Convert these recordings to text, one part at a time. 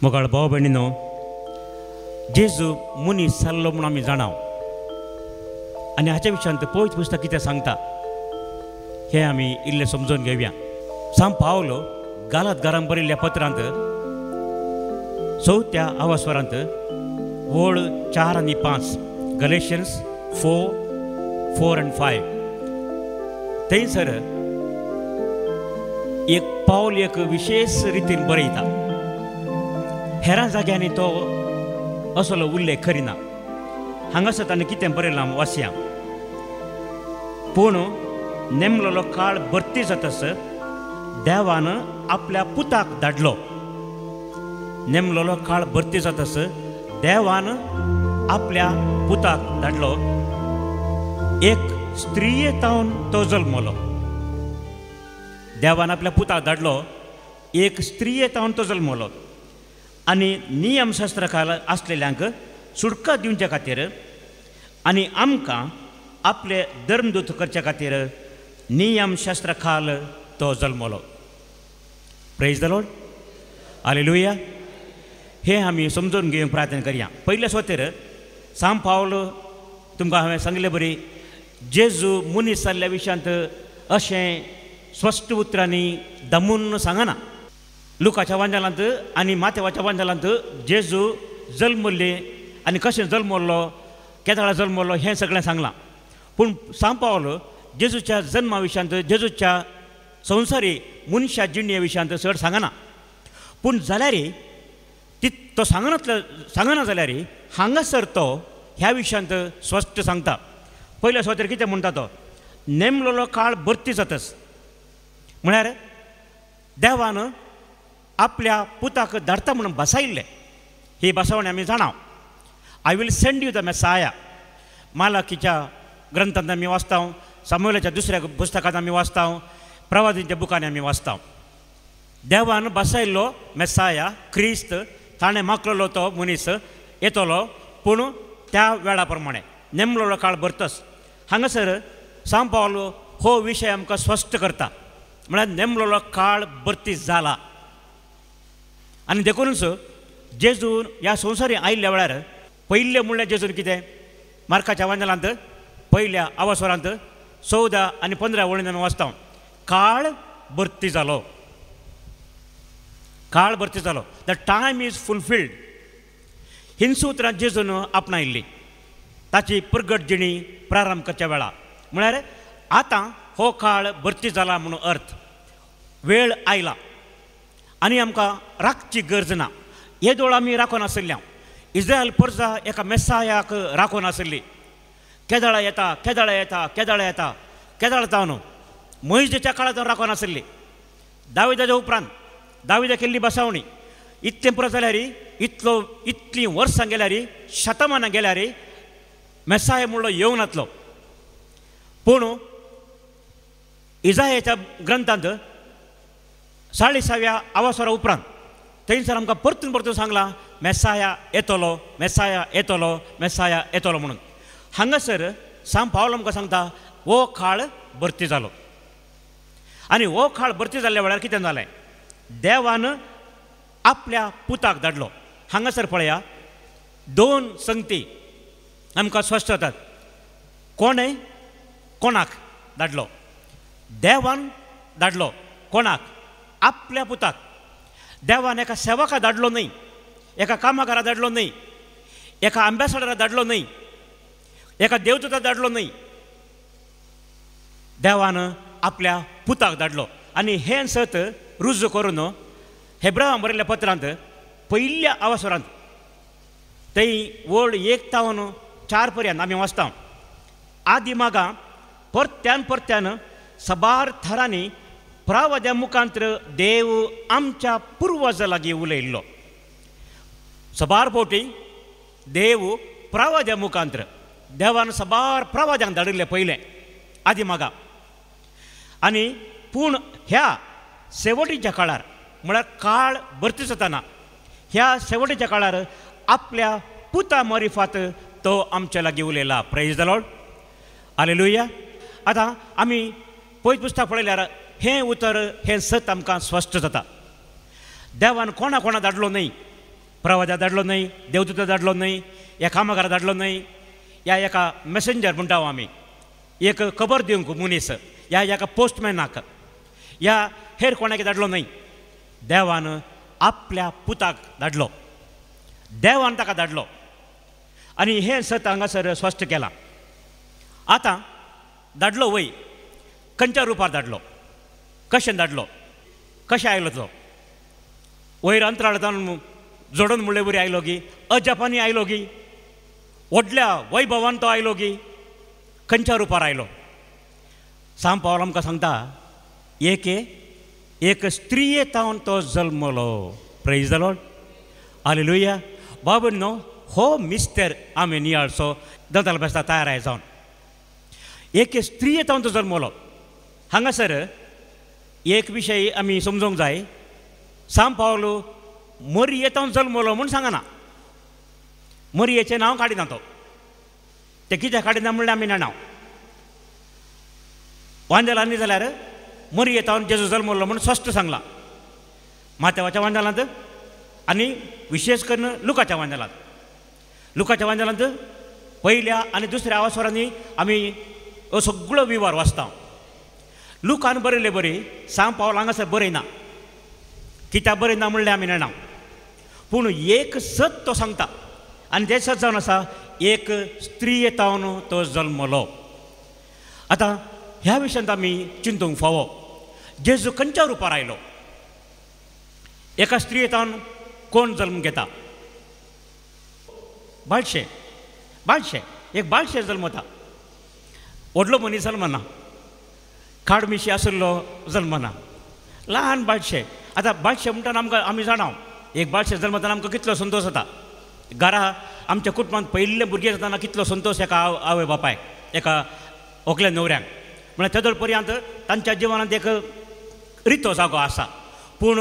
मोगाळ भाव भयणीनो, जेजू मनीस जाल्लो म्हणून आमी जाणाव आनी हाच्या विशयांत पवित्र पुस्तक कितें सांगता हें आमी इल्लें समजून घेवया. सांत पावलो गालात बरयल्ल्या पत्रांत 4थ्या आवास्वरांत वळ 4 आनी 5 गलेशियन्स 4 and 5 थंयसर एक पावल एक विशेष रितीन बरयता. हेरां जाग्यांनी तो असलो उल्लेख करिना. हांगासर ताणें कितें बरयलां वाचया. पूण नेमलेलो काळ भरती जातस देवान आपल्या पुताक धाडलो. नेमलेलो काळ भरती जातस देवान आपल्या पुताक धाडलो. एक स्त्रियेतावन तो जल्मलो. देवान आपल्या पुताक धाडलो. एक स्त्रियेतावन तो जल्मलो आनी नियमशास्त्रकाल आसलेल्यांक सुटका दिवचे खातीर आनी आमकां आपले धर्मदूत करचे खातीर नियमशास्त्रकाल तो जल्मलो. Praise the Lord. हालेलुया. हे आमी समजून घेवंक प्रार्थना करया. पयल्या सुवातेर सांत पावलो तुमकां हांवें सांगलें बरी जेजू मनीस जाल्ल्या विशयांत अशें स्पश्ट उतरांनी दमून सांगना. लुकाच्या वांजलांत आनी माथेवाच्या वांजलांत जेजू जल्मले आनी कशें जल्मलो केदाळा जल्मलो हें सगळें सांगलां. पूण सांत पावलो जेजूच्या जल्मा विशयांत जेजूच्या संवसारी मनशा जिणे विशयांत चड सांगना. पूण जाल्यार तो सांगना जाल्यार हांगासर तो ह्या विशयांत स्पश्ट सांगता. पयल्या सुवातेर कितें म्हणटा तो नेमलेलो काळ भरती जातस म्हळ्यार देवान आपल्या पुताक धाडटा म्हणून बसायिल्लें. ही बसावणी आमी जाणाव. I will send you the Messiah मालाकीच्या ग्रंथांत आमी वाचताव. सामुएलाच्या दुसऱ्या पुस्तकांत आमी वाचताव. प्रवादींच्या बुकांनी आमी वाचताव. देवान बसायल्लो मेसाया क्रिस्त ताणें मागलेलो तो मनीस येतलो पूण त्या वेळा प्रमाणे नेमलेलो काळ भरतस. हांगासर सांत पावलो हो विशय आमकां स्पश्ट करता. म्हळ्यार नेमलेलो काळ भरती जाला आनी देखूनच जेजून ह्या संवसारी आयिल्ल्या वेळार पयलें म्हणल्यार जेजून कितें मार्काच्या वांजलांत पयल्या आवास्वरांत 14 आनी 15 वळींत आमी वाचता काळ भरती जालो. काळ भरती जालो. The time is fulfilled. Hints उतरां जेजून आपणायिल्ली ताची प्रगट जिणी प्रारंभ करच्या वेळा म्हळ्यार आतां हो काळ भरती जाला म्हणून अर्थ. वेळ आयला आनी आमकां राखची गरज ना. हे दोळ आमी राखून आसल्या. इस्रायल प्रजा एका मेसायाक राखून आसली. केदाळा येता केदाळा येता केदाळा येता केदाळ जावन मोइजेच्या काळांत राखून आसली. दाविदाच्या उपरांत दाविदा केल्ली बसावणी इतलें पुरो जाल्यार इतलीं वर्सां गेल्यार शतमानां गेल्यार मेसाय म्हणलो येवन येतलो. पूण इजायाच्या ग्रंथांत 40व्या आवास्वरा उपरांत थंयसर आमकां परतून सांगलां मेसाया येतलो मेसाया येतलो मेसाया येतलो म्हणून. हांगासर सांत पावलो आमकां सांगता हो काळ भरती जालो. आनी हो काळ भरती जाल्ल्या वेळार कितें जालें देवान आपल्या पुताक धाडलो. हांगासर पळया 2 संगती आमकां स्पश्ट जातात. कोणें कोणाक धाडलो. देवान धाडलो कोणाक आपल्या पुताक. देवान एका सेवकाक धाडलो न्हय. एका कामगाराक धाडलो न्हय. एका अँबेसेडराक धाडलो न्हय. एका देवदूताक धाडलो न्हय. देवान आपल्या पुताक धाडलो. आनी हें सत रुजू करून हेब्रावांक बरयल्ल्या पत्रांत पयल्या आवास्वरांत थंय वळ 1 तावन 4 पर्यंत आमी वाचता. आदी मागा परत्यान सबार थरांनी प्रवाद्या मुखांतर देव आमच्या पुर्वजां लागीं उलयल्लो. सबार फावटी देव प्रवाद्या मुखांतर देवान सबार प्रवाद्यांक धाडिल्लें पयलें आदी मागा. आनी पूण ह्या शेवटीच्या काळार म्हळ्यार काळ भरती जाताना ह्या शेवटीच्या काळार आपल्या पुता मार्फत तो आमच्या लागीं उलयला. Praise the Lord. हालेलुया. आतां आमी पयलीं पुस्तक पळयल्यार हें उतर हें सत आमकां स्पश्ट जाता. देवान कोणा धाडलो न्हय. प्रवाद्या धाडलो न्हय, देवदूता धाडलो न्हय, ह्या कामगारा धाडलो न्हय, ह्या एका मॅसेंजर म्हणटा आमी, एक खबर दिवंक मनीस, ह्या एका पोस्टमॅनाक, ह्या हेर कोणाक धाडलो न्हय. देवान आपल्या पुताक धाडलो, देवान ताका धाडलो आनी हें सत हांगासर स्पश्ट केलां. आतां धाडलो वय खंयच्या रुपार धाडलो, कशें धाडलो, कशें आयलो तो. वयर अंतराळांतल्यान जोडून म्हणले वरी आयलो गी, अजापानी आयलो गी, व्हडल्या वैभवान तो आयलो गी, खंयच्या रुपार आयलो. सांत पावल आमकां सांगता एक स्त्रियेंतावन तो जल्मलो. Praise the Lord, hallelujah. बाबूनो, हो मिस्टर आमी नियाळचो दंताल बेस्ता तयार आय जावन एक स्त्रियेंतावन तो जल्मलो. हांगासर एक विशय आमी समजूंक जाय. सांत पावल मरियेतावन जल्मलो म्हूण सांगना, मरियेचें नांव काडिना तो. तें कित्याक काडिना म्हणल्यार आमी नांव वांजलांनी जाल्यार मरियेतावन जेजू जल्मलो म्हूण स्पश्ट सांगलां मातेवाच्या वांजलांत आनी विशेश करून लुकाच्या वांजलांत. लुकाच्या वांजलांत पयल्या आनी दुसऱ्या आवास्वरांनी आमी सगळो विवार वाचता. लुकान बरयले बरी, सांत पावल हांगासर बरयना. कित्याक बरयना म्हणल्यार आमी नेणा, पूण एक सत तो सांगता आनी तें सत जावन आसा एक स्त्रियेतावन तो जल्मलो. आतां ह्या विशयांत आमी चिंतूंक फावो. जेजू खंयच्या रुपार आयलो? एका स्त्रियेतावन कोण जल्म घेता? बाळशे, बाळशे, एक बाळशे जल्मता. व्हडलो मनीस जल्मना, खाडमिशी आशिल्लो जल्मना, ल्हान बाळशे. आतां बाळशे म्हणटा आमकां आमी जाणाव एक बाळशे जल्मतना आमकां कितलो संतोश जाता. घरा आमच्या कुटुंबांत पयले भुरगे जाताना कितलो संतोश एका आवय बापायक, एका व्हंकल्या न्हवऱ्यांक. म्हळ्यार तेदोळ पर्यंत तांच्या जिवनांत एक रितो जागो आसा. पूण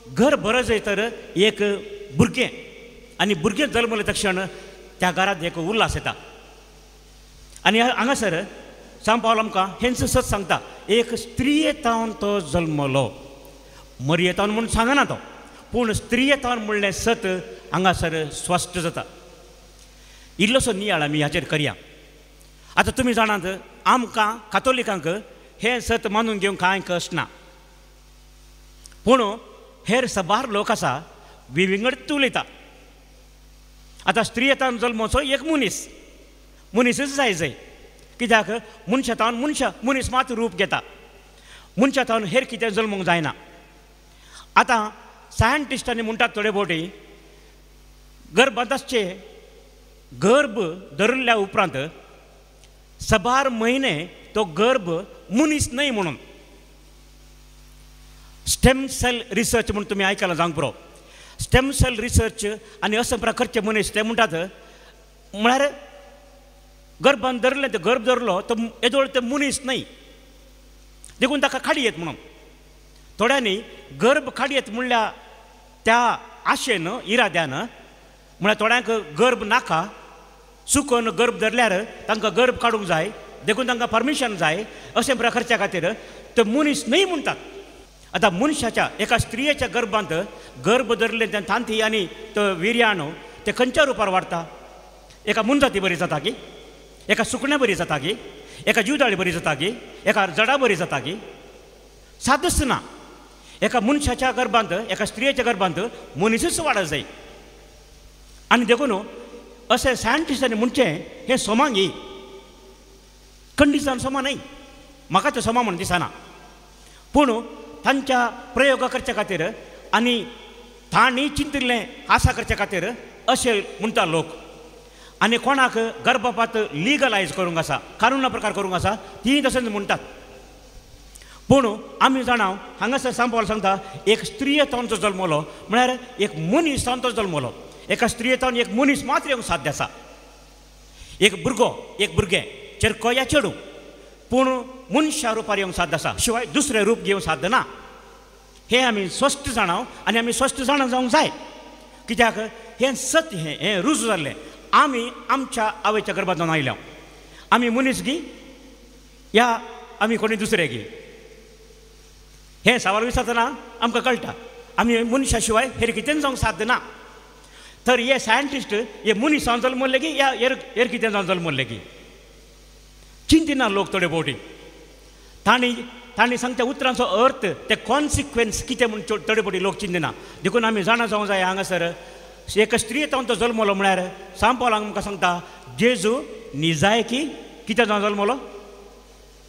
घर बरें जैतर एक भुरगें आनी भुरगें जल्मले तक्षण त्या घरांत एक उल्हास येता. आनी हांगासर सांत पावल आमकां हेंच सत सांगता एक स्त्रियेतावन तो जल्मलो. मरियेतावन म्हूण सांगना तो, पूण स्त्रियेतावन म्हणलें सत हांगासर स्पश्ट जाता. इल्लोसो नियाळ आमी हाचेर करया. आतां तुमी जाणात आमकां कातोलिकांक हें सत मानून घेवंक कांय कश्ट ना, पूण हेर सबार लोक आसा विविंगड उलयता. आतां स्त्रियेतावन जल्मचो एक मनीसच जाय जाय. कित्याक मनशातावन मनीस मात रूप घेता, मनशातावन हेर कितें जल्मूंक जायना. आतां सायंटिस्टांनी म्हणटात थोडे फावटी गर्भांतचे गर्भ धरिल्ल्या उपरांत सबार म्हयने तो गर्भ मनीस न्हय म्हणून. स्टेम सेल रिसर्च म्हणून तुमी आयकलां जावंक पुरो. स्टेम सेल रिसर्च आनी असो प्रकारचे मनीस ते म्हणटात म्हळ्यार गर्भांत धरलें तें गर्भ धरलो तो येदोळ ते मनीस न्हय, देखून ताका खाडयेत म्हणून. थोड्यांनी गर्भ खाडयेत म्हणल्या त्या आशेन इराद्यान, म्हळ्यार थोड्यांक गर्भ नाका, चुकोन गर्भ धरल्यार तांकां गर्भ काडूंक जाय, देखून तांकां परमिशन जाय, अशे प्रकारच्या खातीर ते मनीस न्हय म्हणटात. आतां मनशाच्या एका स्त्रियेच्या गर्भांत गर्भ धरलें तें तांती आनी तो विर्याणू ते खंयच्या रुपार वाडटा? एका मुनजाती बरी जाता की, एका सुकण्या बरी जाता की, एका जीवदाळी बरी जाता की, एका जडा बरी जाता की? सादच ना. एका मनशाच्या गर्भांत एका स्त्रियेच्या गर्भांत मनीसच वाडत जाय. आनी देखून अशें सायंटिस्टांनी म्हणचें हें सोमांक येई, कंडिशन सोमा न्हय, म्हाका तें सोमा म्हण दिसना. पूण तांच्या प्रयोग करचे खातीर आनी तांणी चिंतिल्लें आसा करचे खातीर अशें म्हणटा लोक. आनी कोणाक गर्भपात लिगलायज करूंक आसा, कानुना प्रकार करूंक आसा, तीं तशेंच म्हणटात. पूण आमी जाणाव हांगासर सांत पावल सांगता एक स्त्रियेतावन जल्मलो म्हळ्यार एक मनीसावन तो जल्मलो. एका स्त्रियेतावन एक मनीस मात्र येवंक साध्य आसा. एक भुरगें चेडको या चेडू, पूण मनशा रुपार येवंक साध्य आसा, शिवाय दुसरें रूप घेवंक साध्य ना. हें आमी स्पश्ट जाणाव आनी आमी स्पश्ट जाणा जावंक जाय. कित्याक हें सत्य, हें रुजू जाल्लें. आमी आमच्या आवयच्या गर्भांतल्यान आयल्या, आमी मनीस गी या आमी कोणी दुसरे गी, हें सवाल विचारतना आमकां कळटा आमी मनशा शिवाय हेर कितें जावंक साध्य ना. तर हे सायंटिस्ट हे मुनिसान जल्मले की या एर कितें जावन जल्मले की चिंतिना लोक थोडे फावटी तांणी सांगता उतरांचो अर्थ ते कॉन्सिक्वेन्स कितें म्हूण थोडे फावटी लोक चिंतिना देखून आमी जाणा जावंक जाय हांगासर एका स्त्रियेंत तो जल्मलो म्हळ्यार सांत पावल आमकां सांगता जेजू निजायकी कितें जावन जल्मलो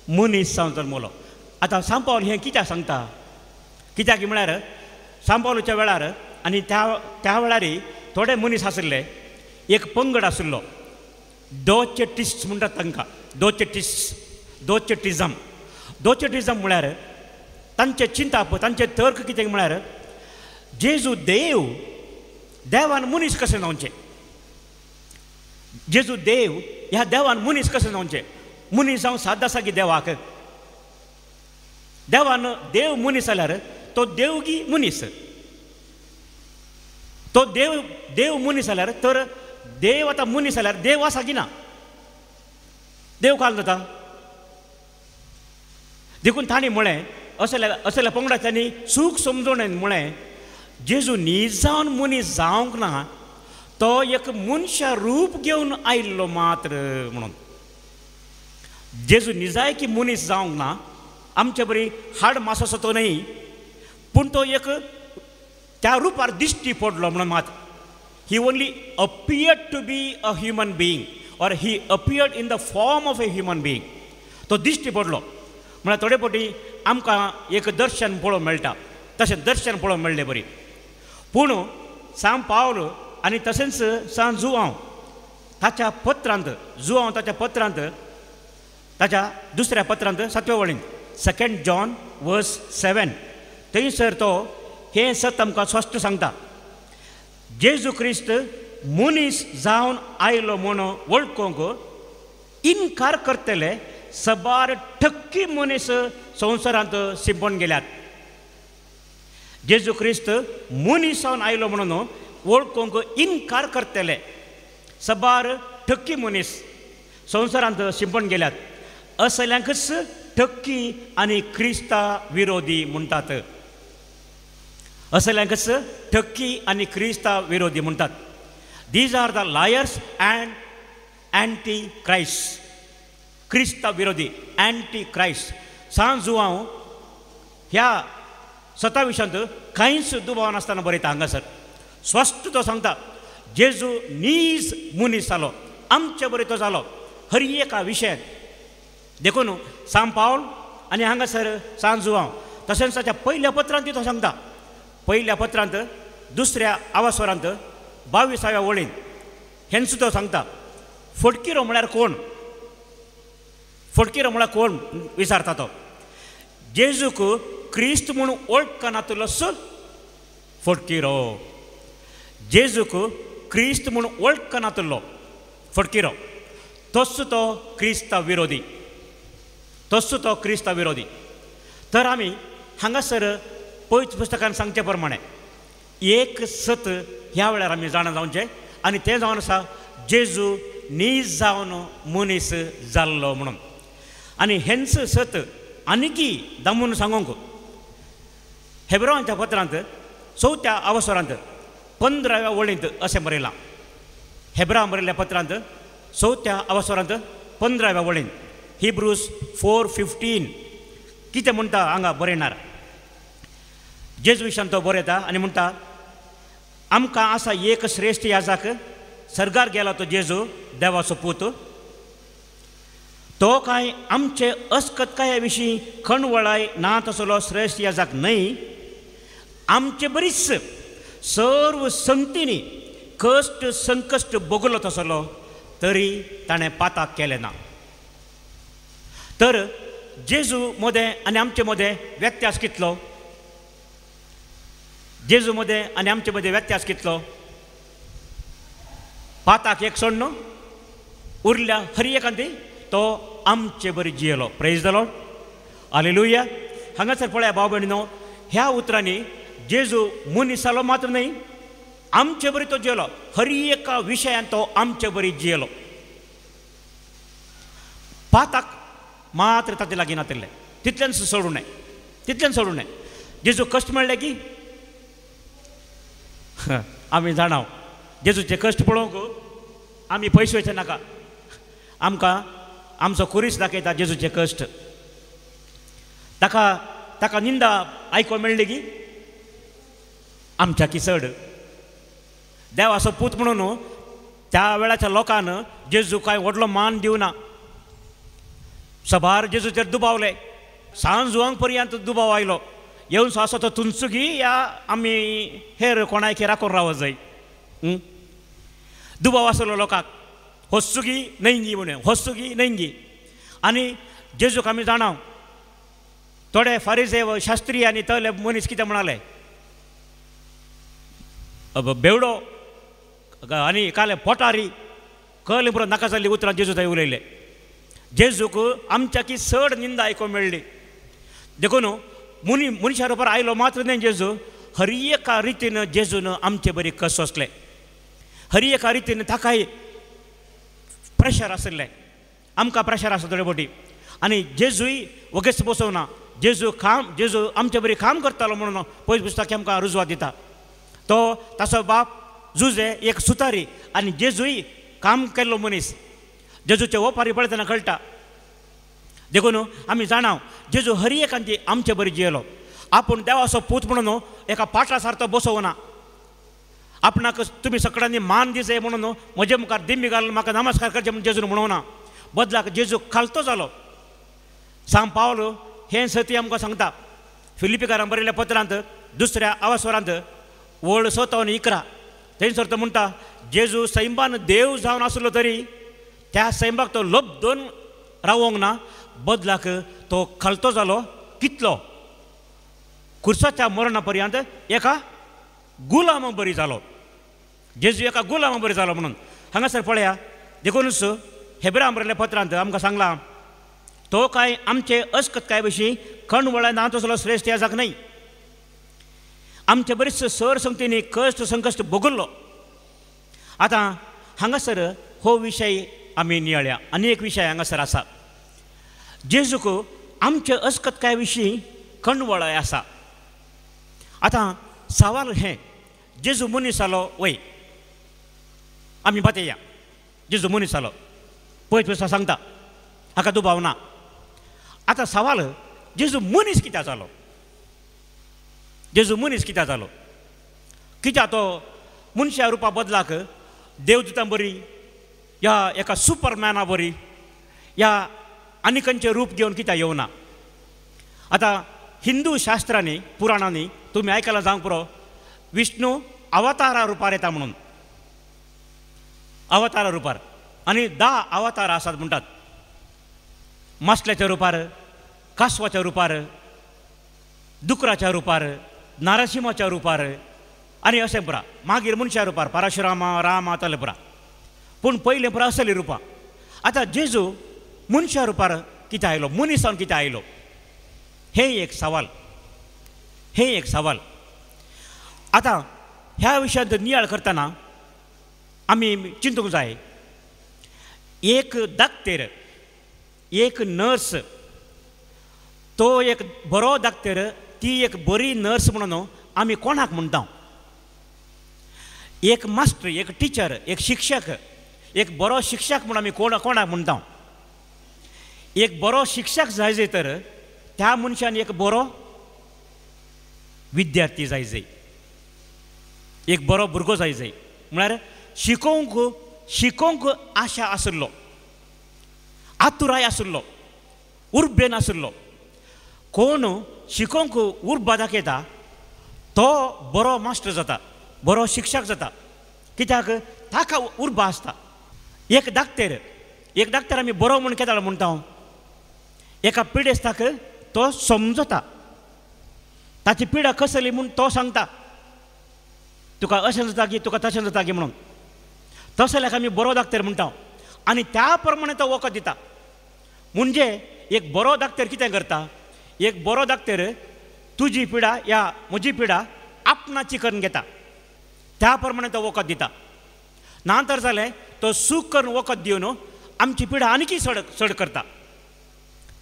मनीस जावन जल्मलो. आतां सांत पावल हें कित्याक सांगता कित्याक म्हळ्यार सांत पावलाच्या वेळार आनी त्या वेळार थोडे मनीस आशिल्ले एक पंगड आशिल्लो डोचेटिस्ट म्हणटात तांकां डोचेटिझम म्हळ्यार तांचे चिंता तांचे तर्क कितें म्हळ्यार जेजू देवान मनीस कशें जावचें जेजू ह्या देवान मनीस कशें जावचें मनीस जावन साद आसा की देवाक देवान देव मनीस जाल्यार तो देवगी मनीस तो देव मनीस जाल्यार तर देव आतां मनीस जाल्यार देव आसा की ना देव काल जाता देखून तांणी म्हळें असल्या पंगडाक तांणी सूख समजोन म्हळें जेजू न्हीज जावन मनीस जावंक ना तो एक मनशा रूप घेवन आयिल्लो मात्र म्हणून जेजू निजाय की मनीस जावंक ना आमचे बरी हाड मास असो तो न्ही पूण तो एक त्या रुपार दिश्टी पडलो म्हणून मात he only appeared to be a human being or he appeared in the form of a human being तो दिश्टी पडलो म्हळ्यार थोडे फावटी आमकां एक दर्शन पळोवंक मेळटा तशें दर्शन पळोवंक मेळ्ळें बरी पूण सांत पावल आनी तशेंच सांत जुआंव ताच्या पत्रांत ताच्या दुसऱ्या पत्रांत 7व्या वळींत 2 जॉन वर्स 7 थंयसर तो हें सत आमकां स्पश्ट सांगता जेजू क्रिस्त मनीस जावन आयलो म्हूण वळखूंक इन्कार करतले सबार ठक्की मनीस संवसारांत शिंपण गेल्यात जेजू क्रिस्त मनीस जावन आयलो म्हणून वळखूंक इन्कार करतले सबार ठक्की मनीस संवसारांत शिंपण गेल्यात असल्यांकच ठक्की आनी क्रिस्ता विरोधी म्हणटात असल्यांकच ठक्की आनी क्रिस्ता विरोधी म्हणटात these are the liars and anti Christ क्रिस्ता विरोधी एंटी क्रायस्ट सांत जुआंव ह्या 27 कांयच दुबाव नासतना बरयता हांगासर स्पश्ट तो सांगता जेजू नीज मनीस जालो आमचे बरे तो जालो हर एका विशयान देखून सांत पावल आनी हांगासर सांत जुआंव तशेंच ताच्या पयल्या पत्रांत तो सांगता पयल्या पत्रांत दुसऱ्या आवास्वरांत 22व्या वळीन हें सुद्दां सांगता फटकिरो म्हळ्यार कोण फटकिरो म्हळ्यार कोण विचारता तो जेजूक क्रिस्त म्हणून वळखना तुलोस फटकिरो जेजूक क्रिस्त म्हणून वळखना तुल्लो फटकिरो तोच तो क्रिस्ता विरोधी तर आमी हांगासर पयच पुस्तकान सांगचे प्रमाणे एक सत ह्या वेळार आमी जाणा जावचें आनी तें जावन आसा जेजू नीज जावन मनीस जाल्लो म्हणून आनी हेंच सत आनीकी दामून सांगूंक हेब्रोच्या पत्रांत 4व्या आवास्वरांत 15व्या वळींत अशें बरयलां हेब्रा बरयल्ल्या पत्रांत 4व्या आवास्वरांत 15व्या वळींत हिब्रूज 4:15 कितें म्हणटा हांगा बरयणार जेजू विशयान तो बरयता आनी म्हणटा आमकां आसा एक श्रेश्ठ याजक सर्गार गेला तो जेजू देवाचो पूत तो कांय आमचे अस्कतकाया विशीं खणवळाय ना तसलो श्रेश्ठ याजक न्हय आमचे बरीच सर्व संगतींनी कश्ट संकश्ट भोगलो तसलो तरी ताणें पाताक केलें ना तर जेजू मदें आनी आमचे मदें व्यत्यास कितलो जेजू मदें आनी आमचे मदें व्यत्यास कितलो पाताक एक सोडनो उरल्या हर एकांती तो आमचे बरी जियेलो प्रेज द लॉर्ड हालेलुया हांगासर पळया भाव भयणीनो ह्या उतरांनी जेजू मनीस जालो मात्र न्हय आमचे बरी तो जियेलो हर एका विशयान तो आमचे बरी जियेलो पाताक मात्र ताचे लागीं नातिल्लें तितल्यान सोडूं नये जेजू कश्ट मेळ्ळे की आमी जाणाव जेजूचे कश्ट पळोवंक आमी पयस वयचे नाका. आमकां आमचो कुरीस दाखयता जेजूचे कश्ट. ताका निंदा आयको मेळ्ळी की आमच्या की चड. देवाचो पूत म्हणून त्या वेळाच्या लोकांन जेजू कांय व्हडलो मान दिवना. सभार जेजूचेर दुबावले. सांजुवांक पर्यंत दुबाव आयलो. येवन असो तो तुंचुगी या आमी हेर कोणायक राखून रावत जाय. दुबाव आसलो लोकांक. होस्सुगी न्हयंगी म्हणून होस्सुगी न्हयंगी. आनी जेजूक आमी जाणाव थोडे फारिजे शास्त्री आनी तले मनीस कितें म्हणाले, बेवडो आनी काले पोटारी कळ्ळें पुरो नाका जाल्ली उतरां जेजू थंय उलयले. जेजूक आमच्या की चड निंदा आयको मेळ्ळी. देखून मनशा रुपार आयलो मात्र न्हय जेजू, हर एका रितीन जेजून आमचे बरी कस असले. हर एका रितीन ताकाय प्रेशर आसले. आमकां प्रेशर आसा थोडे फावटी. आनी जेजूय वगेच बसोवना. जेजू आमचे बरी काम करतालो म्हणून पयस पुस्तक आमकां रुजवात दिता. तो ताचो बाप जुजे एक सुतारी आनी जेजूय काम केल्लो मनीस. जेजूचे ओपारी पळयतना कळटा. देखून आमी जाणाव जेजू हर एकांची आमचे बरी जियेलो. आपूण देवाचो पूत म्हणून एका पाठा सारको बसोवना. आपणाक तुमी सगळ्यांनी मान दिसे म्हणून म्हजे मुखार दिमी घालून म्हाका नमस्कार करचे म्हणून जेजून म्हणूना. बदलाक जेजू खालतो जालो. सांग पावलो हें सती आमकां सांगता. फिलिपिकारांक बरयल्ल्या पत्रांत 2ऱ्या अवस्वरांत वळ 7:11 थंयसर तो म्हणटा जेजू सैंबान देव जावन आसलो तरी त्या सैंबाक तो लबदोन रावोंक ना. बदलाक तो खालतो जालो. कितलो? खुर्साच्या मरणा पर्यंत एका गुलाम बरी जालो. जेजू एका गुलाम बरी जालो म्हणून हांगासर पळया. देखूनच हेब्रां बरयल्ल्या पत्रांत आमकां सांगलां तो काय आमचे अस्कतकाय विशीं कणवळा ना तसलो श्रेश्ठ याजाक न्हय. आमचे बरेच सर संगतींनी कश्ट संकश्ट भोगल्लो. आतां हांगासर हो विशय आमी नियळ्या. आनी एक विशय हांगासर आसा. जेजूक आमचे अस्कतकाय विशीं कणवळाय आसा. आतां सवाल हें जेजू मनीस जालो वय आमी बातेया. जेजू मनीस जालो पयस पयस सांगता हाका दुबाव ना. आतां सवाल जेजू मनीस कित्याक जालो? जेजू मनीस कित्याक जालो? कित्याक तो मनशा रुपा बदलाक देवदूतां बरी या एका सुपरमॅना बरी या आनी खंयचें रूप घेवन कित्याक येवना? आतां हिंदू शास्त्रांनी पुराणांनी तुमी आयकलां जावंक पुरो विष्णू अवतारा रुपार येता म्हणून. अवतारा रुपार आनी 10 अवतार आसात म्हणटात. मासल्याच्या रुपार, कासवाच्या रुपार, दुकराच्या रुपार, नारसिंहाच्या रुपार आनी अशें पुरा. मागीर मनशा रुपार परशुरामा रामा तले पुरा. पूण पयलें पुरा असली रुपां. आतां जेजू मनशा रुपार कित्याक आयलो? मनीस जावन कित्याक आयलो? हें एक सवाल. हें एक सवाल. आतां ह्या विशयांत नियाळ करतना आमी चिंतूंक जाय. एक दाक्तेर, एक नर्स, तो एक बरो दाक्तेर, ती एक बरी नर्स म्हणून आमी कोणाक म्हणटा? एक मास्टर, एक टिचर, एक शिक्षक, एक बरो शिक्षक म्हणून आमी कोणाक म्हणटा? एक बरो शिक्षक जाय तर त्या मनशान एक बरो विद्यार्थी जाय. एक बरो भुरगो जाय. म्हळ्यार शिकोवंक आशा आसलो, आतुराय आसलो, उर्बेन आसलो. कोण शिकोवंक उर्बा दाखयता तो बरो मास्टर जाता, बरो शिक्षक जाता. कित्याक ताका उर्बा आसता. एक दाक्तेर आमी बरो म्हूण केदाळ म्हणटा. एका पिडेस्ताक तो समजता. ताची पिडा कसली म्हूण तो सांगता. तुका अशें जाता की तुका तशें जाता की म्हणून. तसल्याक आमी बरो दाक्तेर म्हणटा. आनी त्या प्रमाणे तो वखद दिता. म्हणजे एक बरो दाक्तेर कितें करता? एक बरो दाक्तेर तुजी पिडा या म्हजी पिडा आपणाची करून घेता. त्या प्रमाणे तो वखद दिता. नातर जालें तो सूख करून वखद दिवन आमची पिडा आनीकी चड करता.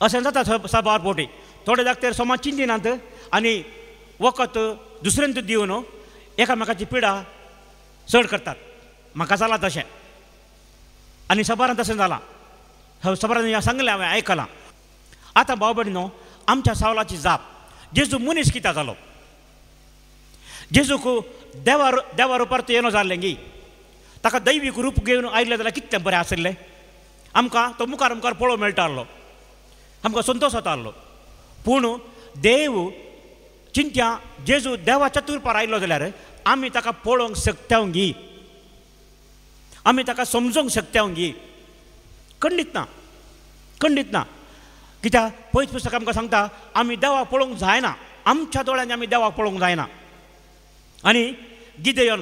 अशें जाता सबार पोटी. थोडे दाक्तेर समाज चिंतिनात आनी वखद दुसऱ्यांक दिवन एकामेकाची पिडा चड करतात. म्हाका जाला तशें आनी सबारान तशें जालां. सबारान सांगलें हांवें आयकलां. आतां भाव भयणीनो, आमच्या सावलाची जाप जेजू मनीस कित्याक जालो? जेजूक देवा रुपार येनो जाल्लें गी, ताका दैवीक रूप घेवन आयिल्लें जाल्यार कितें बरें आसलें? आमकां तो मुखार मुखार पळोवंक मेळटालो, आमकां संतोश जातालो. पूण देव चिंत्या जेजू देवाच्या रुपार आयिल्लो जाल्यार आमी ताका पळोवंक शकता गी, आमी ताका समजूंक शकता गी? खंडीत ना, खंडीत ना. कित्याक पयस पुस्तक आमकां सांगता आमी देवा पळोवंक जायना, आमच्या दोळ्यांनी आमी देवाक पळोवंक जायना. आनी गिदेयोन,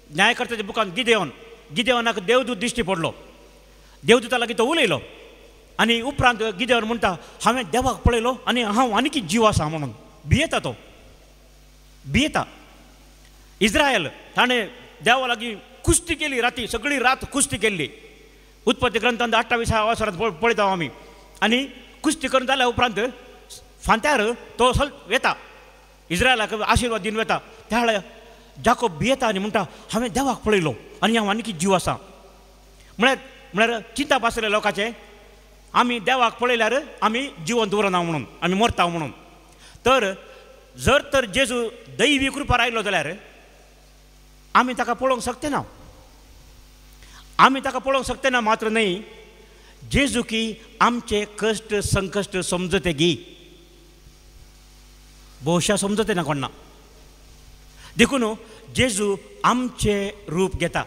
न्यायकर्त्याच्या बुकान गिदेयोनाक देवदूत दिश्टी पडलो. देवदूता लागीं तो उलयलो आनी उपरांत गिदेयोन म्हणटा हांवें देवाक पळयलो आनी हांव आनी कितें जीव आसा म्हणून भियेता. तो भियेता. इस्रायल ताणें देवा लागीं कुस्ती केली, राती सगळी रात कुस्ती केल्ली. उत्पत्ती ग्रंथांत 28व्या वासरांत पळयता आमी. आनी कुस्ती करून जाल्या उपरांत फांत्यार तो वेता, इस्रायलाक आशिर्वाद दिवन वेता. त्या वेळार जाकोब भियेता आनी म्हणटा हांवें देवाक पळयलो आनी हांव आनी कितें जीव आसा. म्हळ्यार चिंता आसलें लोकांचें, आमी देवाक पळयल्यार आमी जिवंत उरना म्हणून, आमी मरता म्हणून. तर जर तर जेजू दैवीक रुपार आयलो जाल्यार आमी ताका पळोवंक शकते ना. आमी ताका पळोवंक शकते ना मात्र न्ही, जेजू की आमचे कश्ट संकश्ट समजते गी. भोवशा समजते ना कोणा. देखून जेजू आमचे रूप घेता.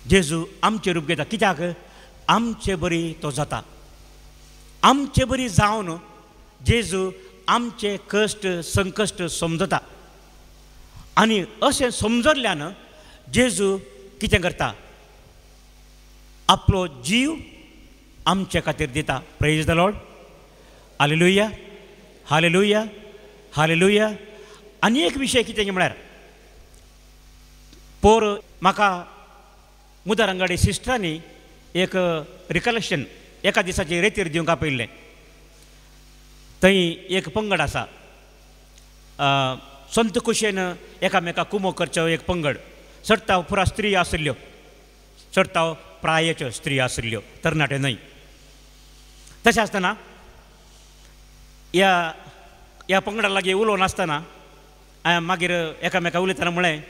जेजू आमचे रूप घेता. कित्याक? आमचे बरी तो जाता. आमचे बरी जावन जेजू आमचे कश्ट संकश्ट समजता. आनी अशें समजल्ल्यान जेजू कितें करता? आपलो जीव आमचे खातीर दिता. Praise the Lord. Hallelujah, hallelujah, hallelujah. आनी एक विशय कितें म्हळ्यार पोर म्हाका मुदारंगाडी सिस्टरांनी एक रिकलेक्शन एका दिसाची रेतीर दिवंक आपयल्लें. थंय एक पंगड आसा, संत कुशेन एकामेकाक कुमो करच्यो एक पंगड. चडटाव पुरा स्त्री आशिल्ल्यो, चडटाव प्रायेच्यो स्त्री आशिल्ल्यो, तरणाटे न्हय. तशें आसतना ह्या पंगडा लागीं उलोवन आसतना हांवें मागीर एकामेका उलयतना म्हळें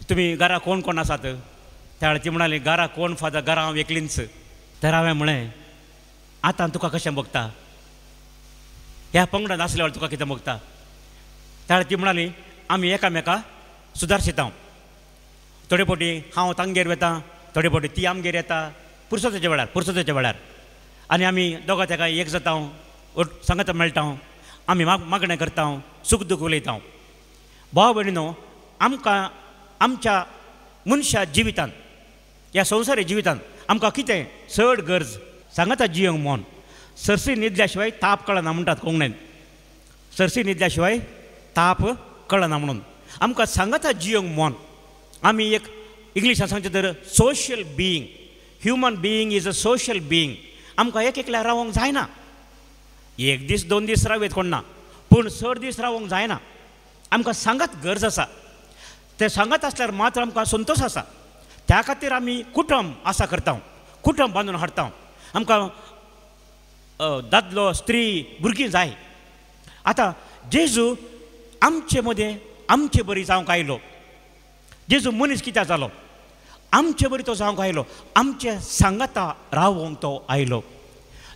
तुमी घरा कोण कोण आसात? त्या वेळार ती म्हणाली घरा कोण फादर, घरा हांव एकलींच. तर हांवें म्हळें आतां तुका कशें बगता? ह्या पंगडांत आसल्या वेळार तुका कितें बगता? त्या वेळार ती म्हणाली आमी एकामेका सुदारशिता. थोडे फावटी हांव तांगेर वता, थोडे फावटी ती आमगेर येता, पुरसतेच्या वेळार. आनी आमी दोगां तेका एक जाता, सांगता मेळटा, आमी मागणें करता, सूख दूख उलयता. भाव भयणीनो, आमकां आमच्या मनशा जिवितांत, ह्या संवसारी जिवितांत आमकां कितें चड गरज? सांगता जियोंक म्हूण. सरसी न्हिदल्या शिवाय ताप कळना म्हणटात कोंकणीन. सरसी न्हिदल्या शिवाय ताप कळना म्हणून आमकां सांगता जियोंक म्हूण. आमी एक इंग्लिशान सांगता तर social being. Human being is a social being. आमकां एकल्यार रावोंक जायना. एक दीस दोन दीस रावयत कोण ना, पूण चड दीस रावोंक जायना. आमकां सांगत गरज आसा. ते सांगत आसल्यार मात्र आमकां संतोश आसा. त्या खातीर आमी कुटुंब आसा करता, कुटुंब बांदून हाडटा. आमकां दादलो स्त्री भुरगीं जाय. आतां जेजू आमचे मदें आमचे बरी जावंक आयलो. जेजू मनीस कित्याक जालो? आमचे बरी तो जावंक आयलो, आमचे सांगाता रावोंक तो आयलो.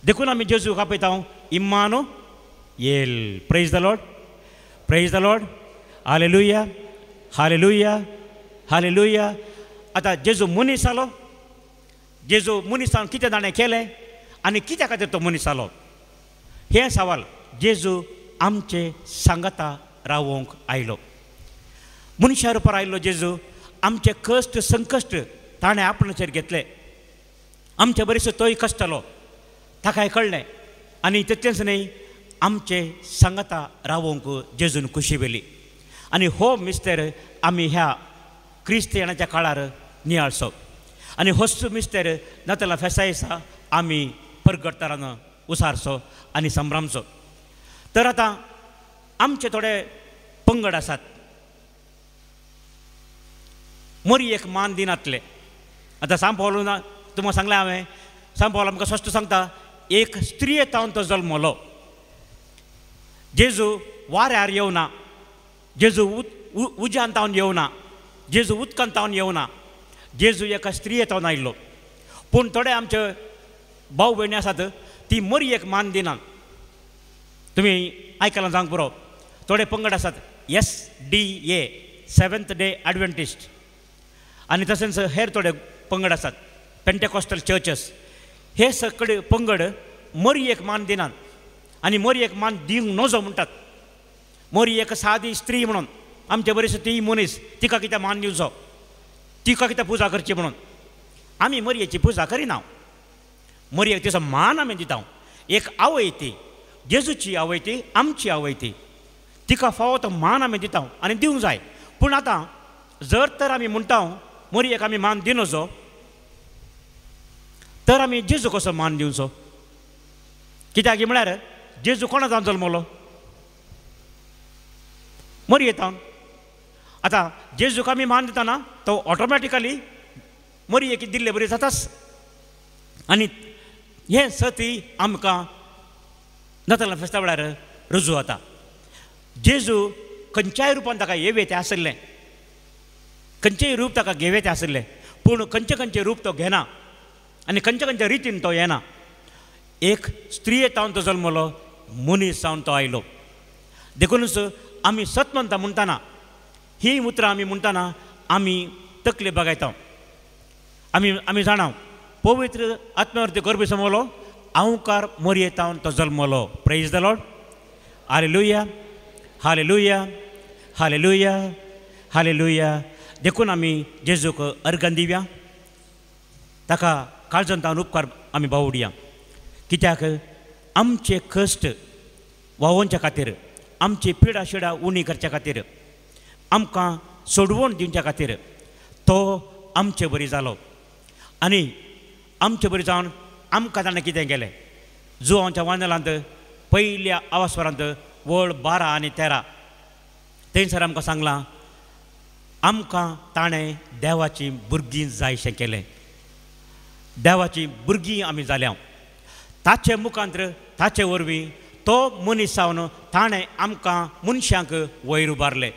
देखून आमी जेजूक आपयता इम्मानो येल. Praise the Lord, praise the Lord. Hallelujah, hallelujah, hallelujah. आतां जेजू मनीस जालो. जेजू मनशान कितें ताणें केलें आनी कित्या खातीर तो मनीस जालो हें सवाल. जेजू आमचे सांगाता रावोंक आयलो. मनशा रुपार आयिल्लो जेजू आमचे कश्ट संकश्ट ताणें आपणाचेर घेतले. आमचे बरेचसो तोय कश्टलो, ताकाय कळ्ळें. आनी तितलेंच न्ही, आमचे सांगाता रावोंक जेजून खुशी वेली. आनी हो मिस्तेर आमी ह्या क्रिस्तियानाच्या काळार नियाळचो. आनी होच मिस्तेर नाताला फेसायसा आमी परगडतरान उसारचो आनी संभ्रामचो. तर आतां आमचे थोडे पंगड आसात. मोरी एक मान दिनातले आतां सांग पावलो ना तुमकां सांगलें हांवें सांग पावलो आमकां स्पश्ट सांगता एक स्त्री तावन तो जल्मलो जेजू वाऱ्यार येवना जेजू उज्यान तावन येवना जेजू उदकान तावन येवना जेजू एका स्त्रिये तावन आयिल्लो पूण थोडे आमचे भाव भयणी आसात ती मोरी एक मान दिनात तुमी आयकलां जावंक पुरो थोडे पंगड आसात SDA सेवेंथ डे ॲडव्हेंटिस्ट आनी तशेंच हेर थोडे पंगड आसात पेंटेकॉस्टल चर्चेस हे सगळे पंगड मोरी एक मान दिनात आनी मोरी एक मान दिवंक नजो म्हणटात मोरी एक सादी स्त्री म्हणून आमचे बरेचशे ती मनीस तिका कितें मान दिवचो तिका कितें पुजा करची म्हणून आमी मोरयेची पुजा करिना मोरयेक तिचो मान आमी दिता एक आवय ती जेजूची आवय ती आमची आवय ती तिका फावो तो मान आमी दिता आनी दिवंक जाय पूण आतां जर तर आमी म्हणटा मोरयेक आमी मान दिनजो तर आमी जेजू कसो मान दिवचो कित्याक म्हळ्यार जेजू कोणा जावन जल्मलो मोरयेतावन आतां जेजूक आमी मान दितना तो ऑटोमॅटिकली मोरयेक दिल्ले बरी जाताच आनी हे सती आमकां नतला फेस्ता वेळार रुजू जाता जेजू खंयच्याय रुपान ताका येवेते आसले खंयचेय रूप ताका घेवेते आसले पूण खंयचे खंयचे रूप तो घेना आनी खंयच्या खंयच्या रितीन तो येना एक स्त्रिये तावन तो जल्मलो मनीस जावन तो आयलो देखूनच आमी सत म्हणटा ही उतरां आमी म्हणटाना आमी तकले बगयता आमी जाणा पवित्र आत्म्यावरती गर्भ समोलो अवकार मोरयेतावन तो जल्मलो praise the Lord hallelujah hallelujah hallelujah hallelujah देखून आमी जेजूक अर्घन दिवया ताका काळजांत तावन उपकार आमी बावडया कित्याक आमचे कश्ट वावोवच्या खातीर आमची पिडा शिडा उणी करच्या खातीर आमकां सोडवण दिवच्या खातीर तो आमचे बरी जालो आनी आमचे बरी जावन आमकां ताणें कितें केलें जुवांच्या वांदलांत पयल्या आवास्वरांत वळ 12 आनी 13 थंयसर आमकां सांगलां आमकां ताणें देवाची भुरगीं जायशें केलें देवाची भुरगीं आमी जाल्या ताचे मुखांतर ताचे वरवीं तो मनीस जावन ताणें आमकां मनशांक वयर उबारले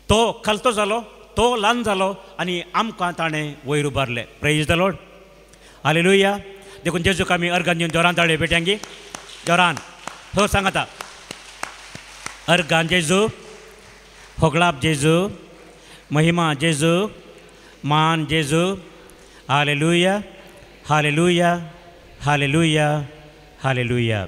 तो खालतो जालो तो ल्हान जालो आनी आमकां ताणें वयर उबारले प्रेज द लॉर्ड हालेलुया देखून जेजूक आमी अर्घान दिवन जोरान ताळयो पेट्यांगी जोरान हो सांगाता अर्घान जेजू होगळाप जेजू महिमा जेजू मान जेजू hallelujah hallelujah hallelujah hallelujah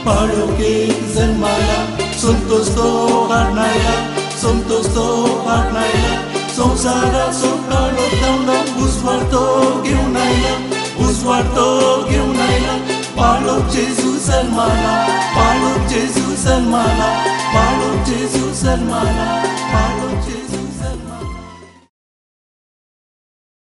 Parokek zalmala, Santos to harnaila, Santos to harnaila, Sonsara sokalo tamna, Uswarto geunaila, Parok Jesus zalmala, Parok Jesus zalmala, Parok Jesus zalmala, Parok Jesus.